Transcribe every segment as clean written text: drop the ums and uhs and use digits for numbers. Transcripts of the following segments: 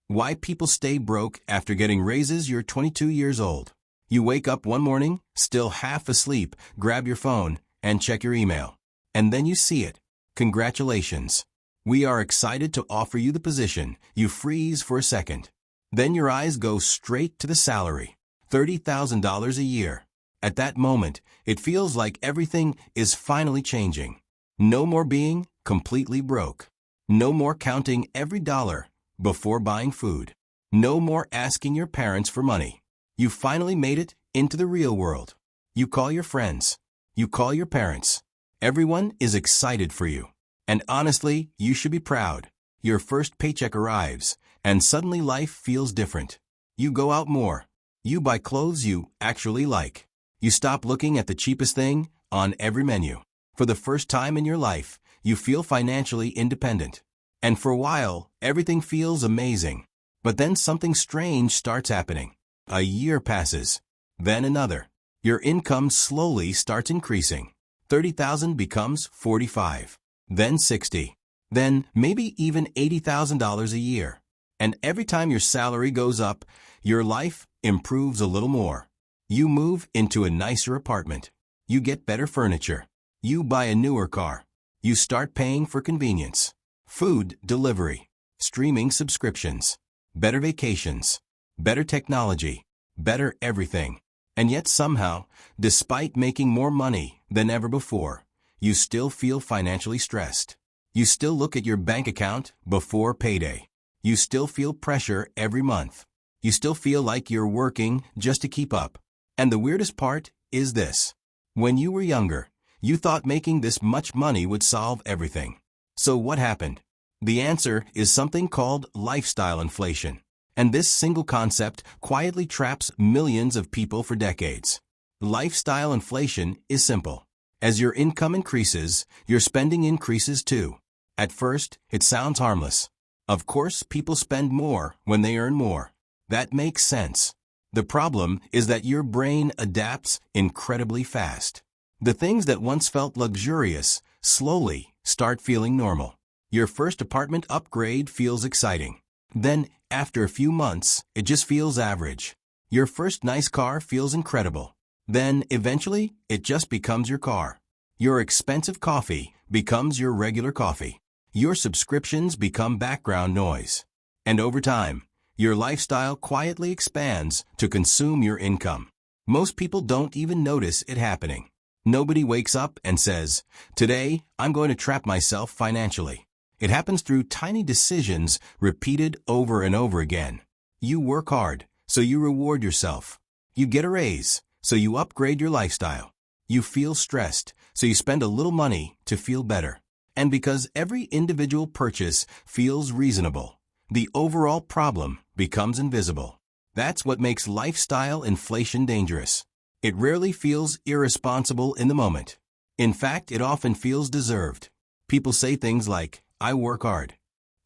Why people stay broke after getting raises. You're 22 years old. You wake up one morning, still half asleep, grab your phone, and check your email. And then you see it. Congratulations. We are excited to offer you the position. You freeze for a second. Then your eyes go straight to the salary. $30,000 a year. At that moment, it feels like everything is finally changing. No more being completely broke. No more counting every dollar before buying food. No more asking your parents for money. You finally made it into the real world. You call your friends. You call your parents. Everyone is excited for you. And honestly, you should be proud. Your first paycheck arrives, and suddenly life feels different. You go out more. You buy clothes you actually like. You stop looking at the cheapest thing on every menu. For the first time in your life, you feel financially independent. And for a while, everything feels amazing. But then something strange starts happening. A year passes. Then another. Your income slowly starts increasing. $30,000 becomes $45,000. Then $60,000. Then maybe even $80,000 a year. And every time your salary goes up, your life improves a little more. You move into a nicer apartment. You get better furniture. You buy a newer car. You start paying for convenience. Food delivery. Streaming subscriptions. Better vacations. Better technology. Better everything. And yet somehow, despite making more money than ever before, you still feel financially stressed. You still look at your bank account before payday. You still feel pressure every month. You still feel like you're working just to keep up. And the weirdest part is this. When you were younger, you thought making this much money would solve everything. So what happened? The answer is something called lifestyle inflation. And this single concept quietly traps millions of people for decades. Lifestyle inflation is simple. As your income increases, your spending increases too. At first, it sounds harmless. Of course, people spend more when they earn more. That makes sense. The problem is that your brain adapts incredibly fast. The things that once felt luxurious slowly start feeling normal. Your first apartment upgrade feels exciting. Then, after a few months, it just feels average. Your first nice car feels incredible. Then, eventually, it just becomes your car. Your expensive coffee becomes your regular coffee. Your subscriptions become background noise. And over time, your lifestyle quietly expands to consume your income. Most people don't even notice it happening. Nobody wakes up and says, "Today, I'm going to trap myself financially." It happens through tiny decisions repeated over and over again. You work hard, so you reward yourself. You get a raise, so you upgrade your lifestyle. You feel stressed, so you spend a little money to feel better. And because every individual purchase feels reasonable, the overall problem becomes invisible. That's what makes lifestyle inflation dangerous. It rarely feels irresponsible in the moment. In fact, it often feels deserved. People say things like, "I work hard.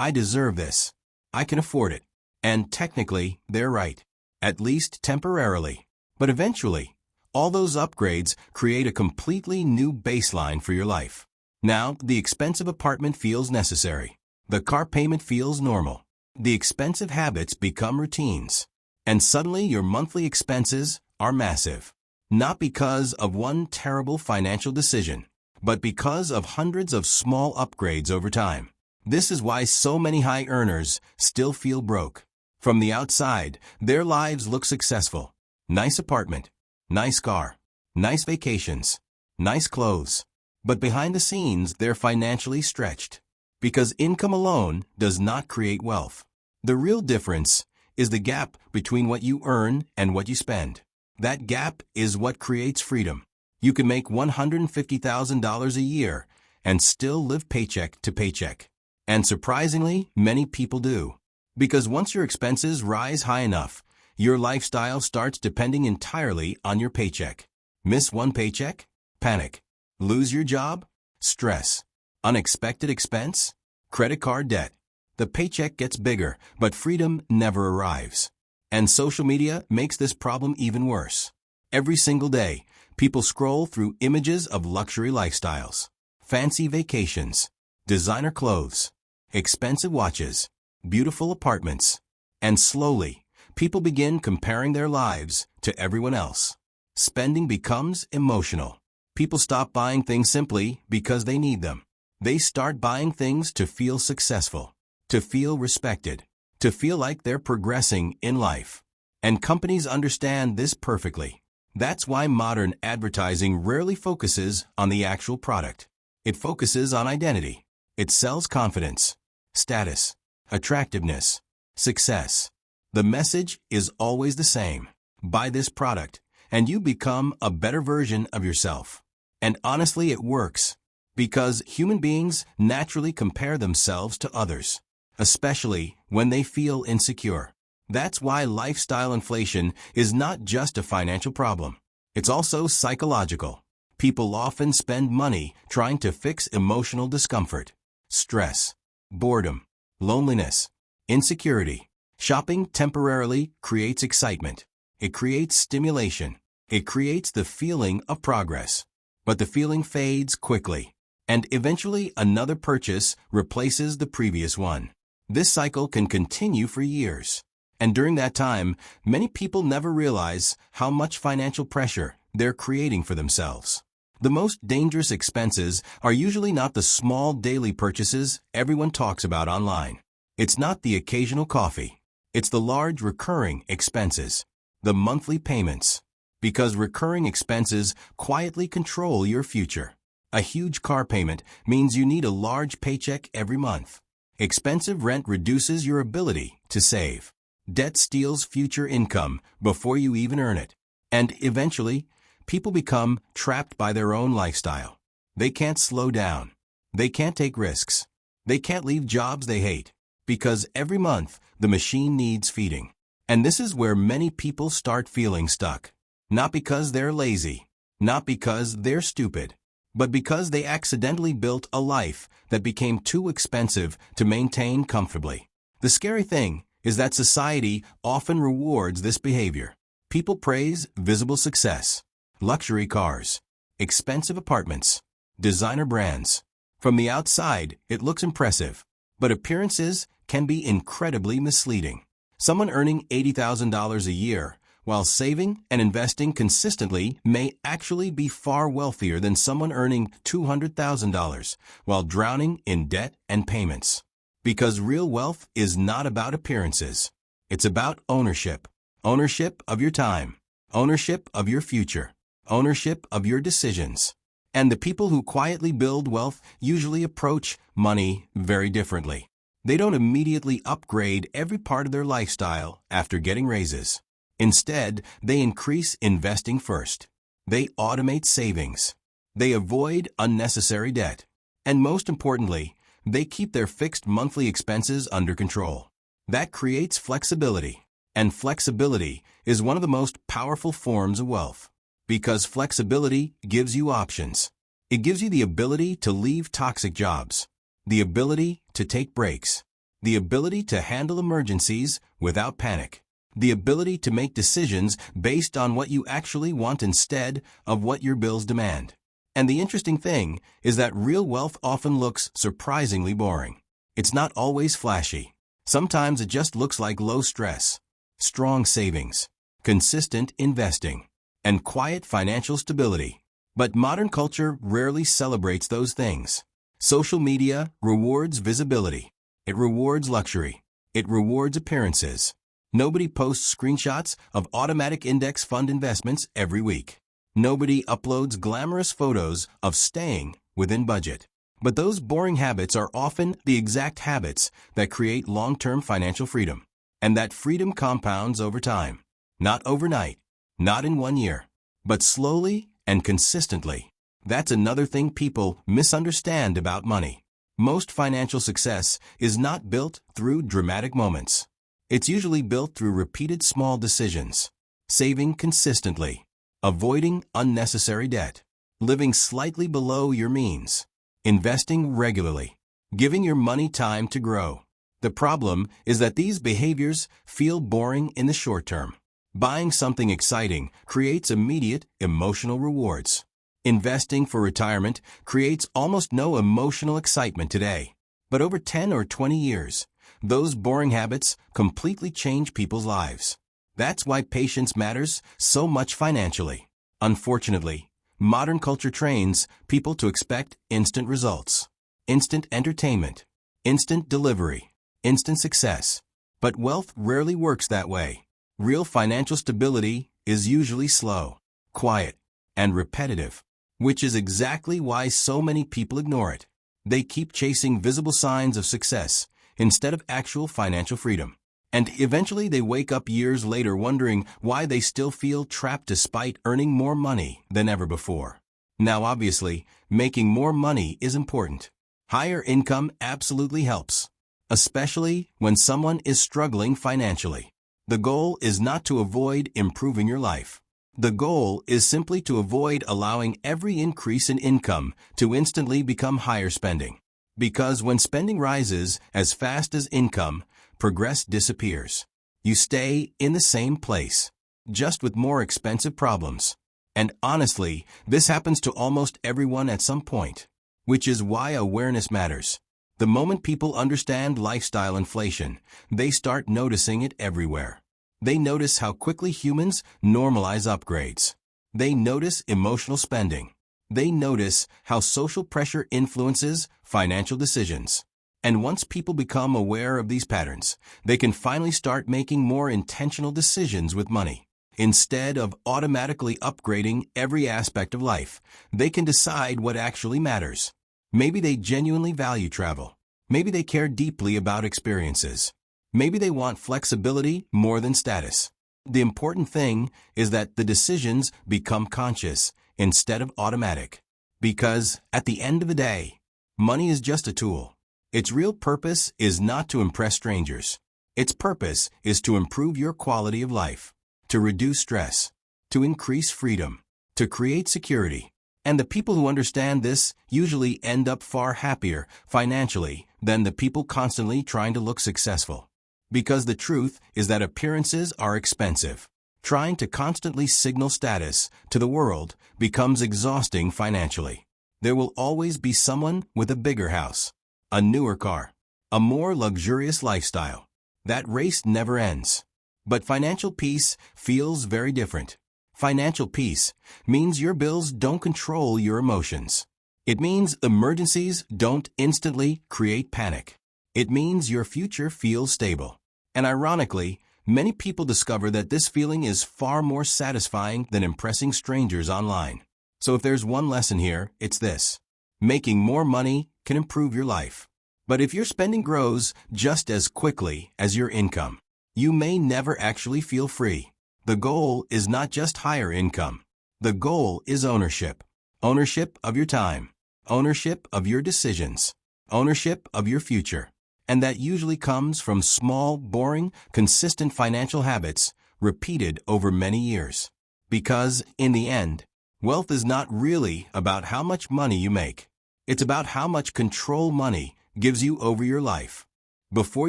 I deserve this. I can afford it." And technically, they're right. At least temporarily. But eventually, all those upgrades create a completely new baseline for your life. Now, the expensive apartment feels necessary. The car payment feels normal. The expensive habits become routines. And suddenly your monthly expenses are massive. Not because of one terrible financial decision, but because of hundreds of small upgrades over time. This is why so many high earners still feel broke. From the outside, their lives look successful. Nice apartment, nice car, nice vacations, nice clothes. But behind the scenes, they're financially stretched. Because income alone does not create wealth. The real difference is the gap between what you earn and what you spend. That gap is what creates freedom. You can make $150,000 a year and still live paycheck to paycheck. And surprisingly, many people do. Because once your expenses rise high enough, your lifestyle starts depending entirely on your paycheck. Miss one paycheck? Panic. Lose your job? Stress. Unexpected expense? Credit card debt. The paycheck gets bigger, but freedom never arrives. And social media makes this problem even worse. Every single day, people scroll through images of luxury lifestyles, fancy vacations, designer clothes, expensive watches, beautiful apartments. And slowly, people begin comparing their lives to everyone else. Spending becomes emotional. People stop buying things simply because they need them. They start buying things to feel successful, to feel respected, to feel like they're progressing in life. And companies understand this perfectly. That's why modern advertising rarely focuses on the actual product. It focuses on identity. It sells confidence, status, attractiveness, success. The message is always the same. Buy this product, and you become a better version of yourself. And honestly, it works. Because human beings naturally compare themselves to others, especially when they feel insecure. That's why lifestyle inflation is not just a financial problem. It's also psychological. People often spend money trying to fix emotional discomfort, stress, boredom, loneliness, insecurity. Shopping temporarily creates excitement. It creates stimulation. It creates the feeling of progress. But the feeling fades quickly, and eventually another purchase replaces the previous one. This cycle can continue for years. And during that time, many people never realize how much financial pressure they're creating for themselves. The most dangerous expenses are usually not the small daily purchases everyone talks about online. It's not the occasional coffee. It's the large recurring expenses, the monthly payments. Because recurring expenses quietly control your future. A huge car payment means you need a large paycheck every month. Expensive rent reduces your ability to save. Debt steals future income before you even earn it. And eventually, people become trapped by their own lifestyle. They can't slow down. They can't take risks. They can't leave jobs they hate. Because every month, the machine needs feeding. And this is where many people start feeling stuck. Not because they're lazy, not because they're stupid, but because they accidentally built a life that became too expensive to maintain comfortably. The scary thing is that society often rewards this behavior. People praise visible success, luxury cars, expensive apartments, designer brands. From the outside, it looks impressive, but appearances can be incredibly misleading. Someone earning $80,000 a year while saving and investing consistently may actually be far wealthier than someone earning $200,000 while drowning in debt and payments. Because real wealth is not about appearances. It's about ownership. Ownership of your time. Ownership of your future. Ownership of your decisions. And the people who quietly build wealth usually approach money very differently. They don't immediately upgrade every part of their lifestyle after getting raises. Instead, they increase investing first. They automate savings. They avoid unnecessary debt. And most importantly, they keep their fixed monthly expenses under control. That creates flexibility. And flexibility is one of the most powerful forms of wealth. Because flexibility gives you options. It gives you the ability to leave toxic jobs, the ability to take breaks, the ability to handle emergencies without panic, the ability to make decisions based on what you actually want instead of what your bills demand. And the interesting thing is that real wealth often looks surprisingly boring. It's not always flashy. Sometimes it just looks like low stress, strong savings, consistent investing, and quiet financial stability. But modern culture rarely celebrates those things. Social media rewards visibility. It rewards luxury. It rewards appearances. Nobody posts screenshots of automatic index fund investments every week. Nobody uploads glamorous photos of staying within budget. But those boring habits are often the exact habits that create long-term financial freedom. And that freedom compounds over time. Not overnight, not in 1 year, but slowly and consistently. That's another thing people misunderstand about money. Most financial success is not built through dramatic moments. It's usually built through repeated small decisions. Saving consistently, avoiding unnecessary debt, living slightly below your means, investing regularly, giving your money time to grow. The problem is that these behaviors feel boring in the short term. Buying something exciting creates immediate emotional rewards. Investing for retirement creates almost no emotional excitement today. But over 10 or 20 years, those boring habits completely change people's lives. That's why patience matters so much financially. Unfortunately, modern culture trains people to expect instant results, instant entertainment, instant delivery, instant success. But wealth rarely works that way. Real financial stability is usually slow, quiet, and repetitive, which is exactly why so many people ignore it. They keep chasing visible signs of success instead of actual financial freedom. And eventually they wake up years later wondering why they still feel trapped despite earning more money than ever before. Now obviously, making more money is important. Higher income absolutely helps, especially when someone is struggling financially. The goal is not to avoid improving your life. The goal is simply to avoid allowing every increase in income to instantly become higher spending. Because when spending rises as fast as income, progress disappears. You stay in the same place, just with more expensive problems. And honestly, this happens to almost everyone at some point, which is why awareness matters. The moment people understand lifestyle inflation, they start noticing it everywhere. They notice how quickly humans normalize upgrades. They notice emotional spending. They notice how social pressure influences financial decisions. And once people become aware of these patterns, they can finally start making more intentional decisions with money. Instead of automatically upgrading every aspect of life, they can decide what actually matters. Maybe they genuinely value travel. Maybe they care deeply about experiences. Maybe they want flexibility more than status. The important thing is that the decisions become conscious instead of automatic. Because, at the end of the day, money is just a tool. Its real purpose is not to impress strangers. Its purpose is to improve your quality of life, to reduce stress, to increase freedom, to create security. And the people who understand this usually end up far happier financially than the people constantly trying to look successful. Because the truth is that appearances are expensive. Trying to constantly signal status to the world becomes exhausting financially. There will always be someone with a bigger house, a newer car, a more luxurious lifestyle. That race never ends. But financial peace feels very different. Financial peace means your bills don't control your emotions. It means emergencies don't instantly create panic. It means your future feels stable. And ironically, many people discover that this feeling is far more satisfying than impressing strangers online. So if there's one lesson here, it's this. Making more money can improve your life. But if your spending grows just as quickly as your income, you may never actually feel free. The goal is not just higher income. The goal is ownership. Ownership of your time. Ownership of your decisions. Ownership of your future. And that usually comes from small, boring, consistent financial habits repeated over many years. Because, in the end, wealth is not really about how much money you make. It's about how much control money gives you over your life. Before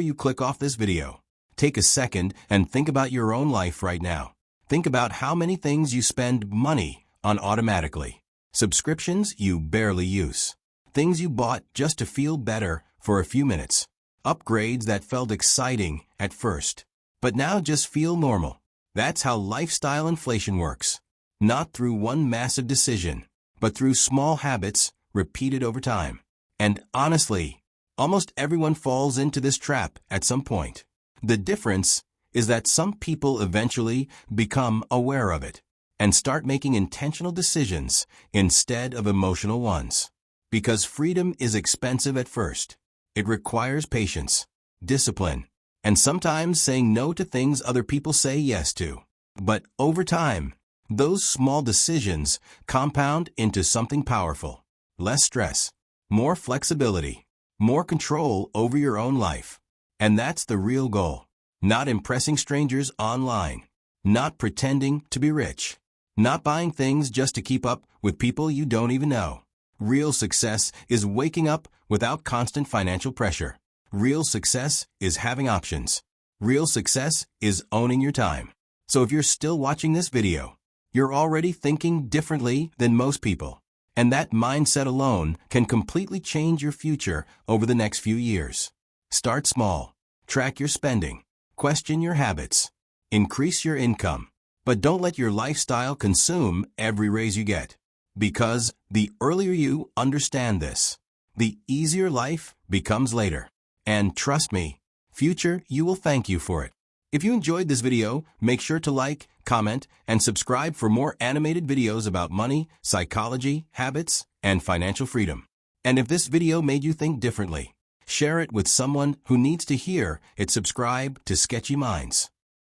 you click off this video, take a second and think about your own life right now. Think about how many things you spend money on automatically. Subscriptions you barely use. Things you bought just to feel better for a few minutes. Upgrades that felt exciting at first, but now just feel normal. That's how lifestyle inflation works. Not through one massive decision, but through small habits repeated over time. And honestly, almost everyone falls into this trap at some point. The difference is that some people eventually become aware of it and start making intentional decisions instead of emotional ones. Because freedom is expensive at first. It requires patience, discipline, and sometimes saying no to things other people say yes to. But over time, those small decisions compound into something powerful. Less stress, more flexibility, more control over your own life. And that's the real goal. Not impressing strangers online. Not pretending to be rich. Not buying things just to keep up with people you don't even know. Real success is waking up without constant financial pressure. Real success is having options. Real success is owning your time. So if you're still watching this video, you're already thinking differently than most people. And that mindset alone can completely change your future over the next few years. Start small. Track your spending. Question your habits. Increase your income. But don't let your lifestyle consume every raise you get. Because the earlier you understand this, the easier life becomes later. And trust me, future you will thank you for it. If you enjoyed this video, make sure to like, comment, and subscribe for more animated videos about money, psychology, habits, and financial freedom. And if this video made you think differently, share it with someone who needs to hear it. Subscribe to Sketchy Minds.